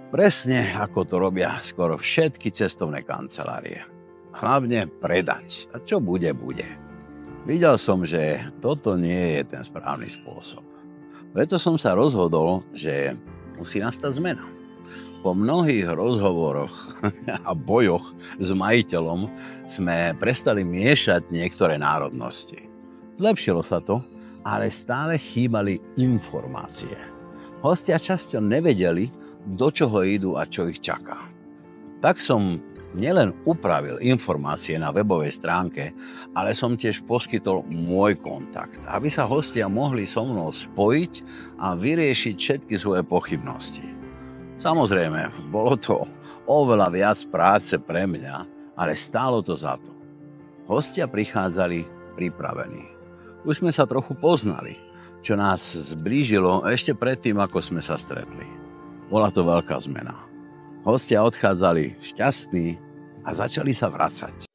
Presne ako to robia skoro všetky cestovné kancelárie. Hlavne predať. A čo bude, bude. Videl som, že toto nie je ten správny spôsob. Preto som sa rozhodol, že musí nastať zmena. Po mnohých rozhovoroch a bojoch s majiteľom sme prestali miešať niektoré národnosti. Zlepšilo sa to, ale stále chýbali informácie. Hostia často nevedeli, do čoho idú a čo ich čaká. Tak som nielen upravil informácie na webovej stránke, ale som tiež poskytol môj kontakt, aby sa hostia mohli so mnou spojiť a vyriešiť všetky svoje pochybnosti. Samozrejme, bolo to oveľa viac práce pre mňa, ale stálo to za to. Hostia prichádzali pripravení. Už sme sa trochu poznali, čo nás zblížilo ešte predtým, ako sme sa stretli. Bola to veľká zmena. Hostia odchádzali šťastní a začali sa vracať.